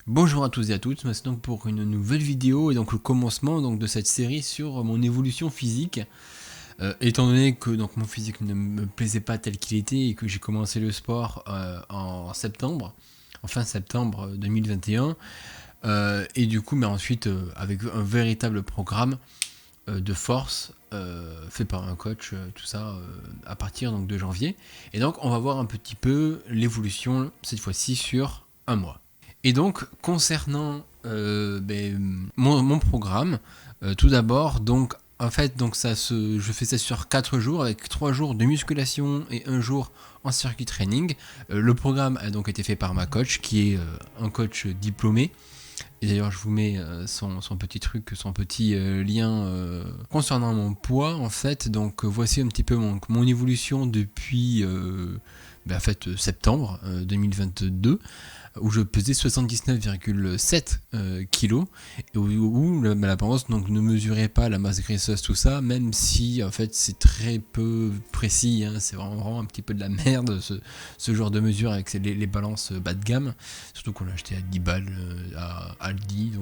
Bonjour à tous et à toutes, c'est donc pour une nouvelle vidéo et donc le commencement donc de cette série sur mon évolution physique. Étant donné que donc mon physique ne me plaisait pas tel qu'il était et que j'ai commencé le sport en fin septembre 2021, et du coup mais ensuite avec un véritable programme de force fait par un coach, tout ça à partir donc de janvier. Et donc on va voir un petit peu l'évolution cette fois-ci sur un mois. Et donc, concernant mon programme, tout d'abord, donc en fait, je fais ça sur 4 jours avec 3 jours de musculation et un jour en circuit training. Le programme a donc été fait par ma coach, qui est un coach diplômé. Et d'ailleurs, je vous mets son petit truc, son petit lien concernant mon poids. En fait, donc voici un petit peu mon évolution depuis en fait, septembre 2022, où je pesais 79,7 kg, et où l'apparence donc ne mesurait pas la masse graisseuse, tout ça, même si en fait c'est très peu précis, hein, c'est vraiment un petit peu de la merde ce genre de mesure avec les balances bas de gamme, surtout qu'on l'a acheté à 10 balles à Aldi,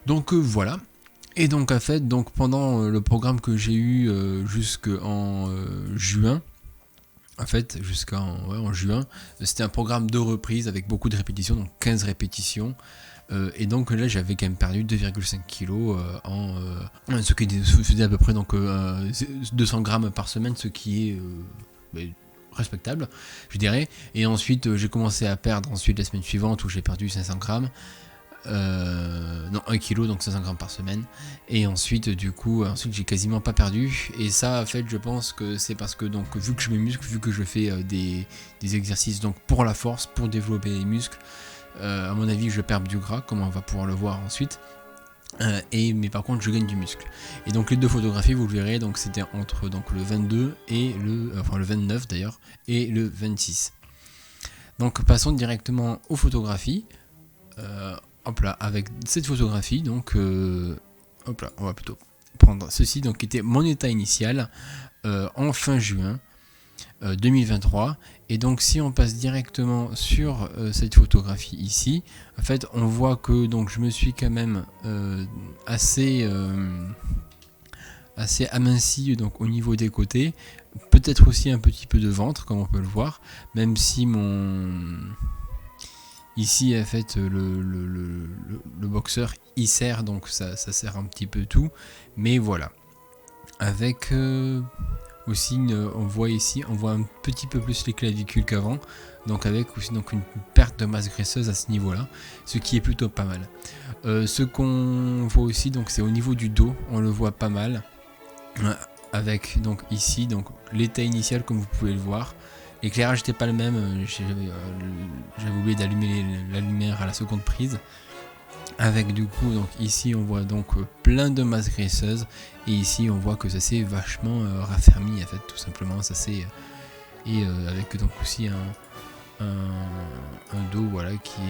donc voilà. Et donc en fait, donc pendant le programme que j'ai eu jusqu'en juin, en fait, en juin, c'était un programme de reprise avec beaucoup de répétitions, donc 15 répétitions. Et donc là, j'avais quand même perdu 2,5 kg ce qui faisait à peu près donc, 200 grammes par semaine, ce qui est respectable, je dirais. Et ensuite, j'ai commencé à perdre ensuite la semaine suivante où j'ai perdu 500 grammes. Non, 1 kg, donc 500 grammes par semaine. Et ensuite, ensuite j'ai quasiment pas perdu. Et ça, en fait, je pense que c'est parce que, donc, vu que je me muscle, vu que je fais des exercices donc pour la force, pour développer les muscles, à mon avis, je perds du gras, comme on va pouvoir le voir ensuite. Mais par contre, je gagne du muscle. Et donc, les deux photographies, vous le verrez, donc c'était entre donc, le 22 et le 29 d'ailleurs, et le 26. Donc, passons directement aux photographies. Hop là, avec cette photographie, donc hop là, on va plutôt prendre ceci, donc qui était mon état initial en fin juin 2023. Et donc si on passe directement sur cette photographie ici, en fait on voit que donc je me suis quand même assez aminci donc au niveau des côtés, peut-être aussi un petit peu de ventre comme on peut le voir, même si ici, en fait, le boxeur, il sert, donc ça sert un petit peu tout. Mais voilà. Avec aussi, on voit ici, on voit un petit peu plus les clavicules qu'avant. Donc avec aussi donc, une perte de masse graisseuse à ce niveau-là. Ce qui est plutôt pas mal. Ce qu'on voit aussi, donc c'est au niveau du dos, on le voit pas mal. Avec donc ici, donc l'état initial comme vous pouvez le voir. L'éclairage n'était pas le même, j'avais oublié d'allumer la lumière à la seconde prise. Avec du coup, donc ici on voit donc plein de masse graisseuse, et ici on voit que ça s'est vachement raffermi en fait, tout simplement. Ça s'est et avec donc aussi un dos voilà qui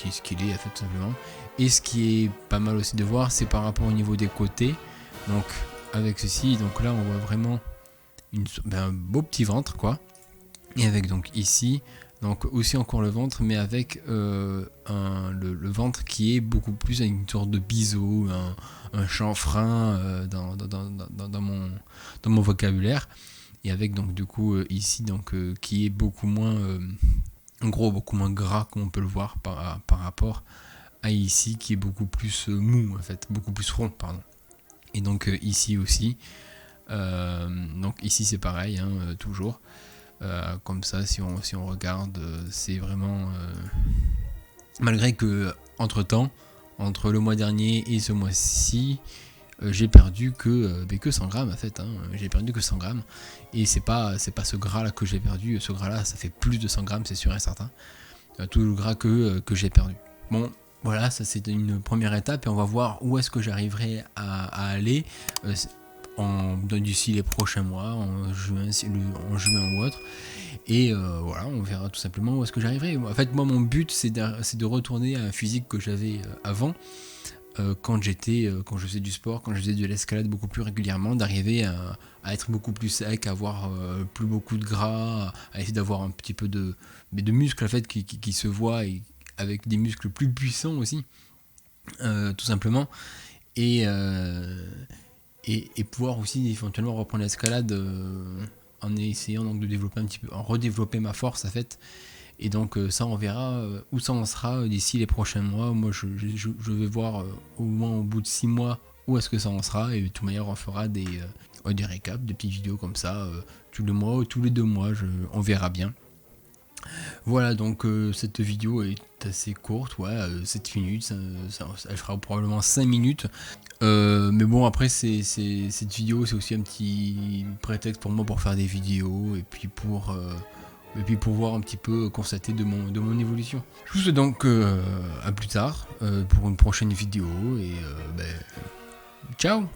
est ce qu'il est en fait, tout simplement. Et ce qui est pas mal aussi de voir, c'est par rapport au niveau des côtés. Donc avec ceci, donc là on voit vraiment un beau petit ventre quoi, et avec donc ici donc aussi encore le ventre, mais avec le ventre qui est beaucoup plus une sorte de biseau, un chanfrein dans mon vocabulaire, et avec donc du coup ici donc qui est beaucoup moins gros, beaucoup moins gras comme on peut le voir par rapport à ici qui est beaucoup plus mou en fait, beaucoup plus rond pardon. Et donc ici aussi donc ici c'est pareil, hein, toujours. Comme ça, si on regarde, c'est vraiment... malgré que, entre-temps, entre le mois dernier et ce mois-ci, j'ai perdu que 100 grammes, en fait. Hein, j'ai perdu que 100 grammes. Et c'est pas ce gras-là que j'ai perdu. Ce gras-là, ça fait plus de 100 grammes, c'est sûr et certain. Tout le gras que j'ai perdu. Bon, voilà, ça c'est une première étape. Et on va voir où est-ce que j'arriverai à aller d'ici les prochains mois, en juin ou autre. Et voilà, on verra tout simplement où est-ce que j'arriverai. En fait, moi, mon but, c'est de retourner à un physique que j'avais avant, quand je faisais du sport, quand je faisais de l'escalade beaucoup plus régulièrement, d'arriver à être beaucoup plus sec, à avoir plus beaucoup de gras, à essayer d'avoir un petit peu de muscle en fait, qui se voit et avec des muscles plus puissants aussi, tout simplement, et, et pouvoir aussi éventuellement reprendre l'escalade en essayant donc de développer un petit peu, en redévelopper ma force en fait. Et donc ça on verra où ça en sera d'ici les prochains mois. Moi je vais voir au moins au bout de 6 mois où est-ce que ça en sera, et de toute manière on fera des récaps, des petites vidéos comme ça tous les mois ou tous les 2 mois, on verra bien. Voilà, donc cette vidéo est assez courte, ouais, 7 minutes, elle fera probablement 5 minutes. Mais bon, après, cette vidéo, c'est aussi un petit prétexte pour moi pour faire des vidéos et puis pour voir un petit peu, constater de mon évolution. Je vous souhaite donc à plus tard pour une prochaine vidéo et ciao.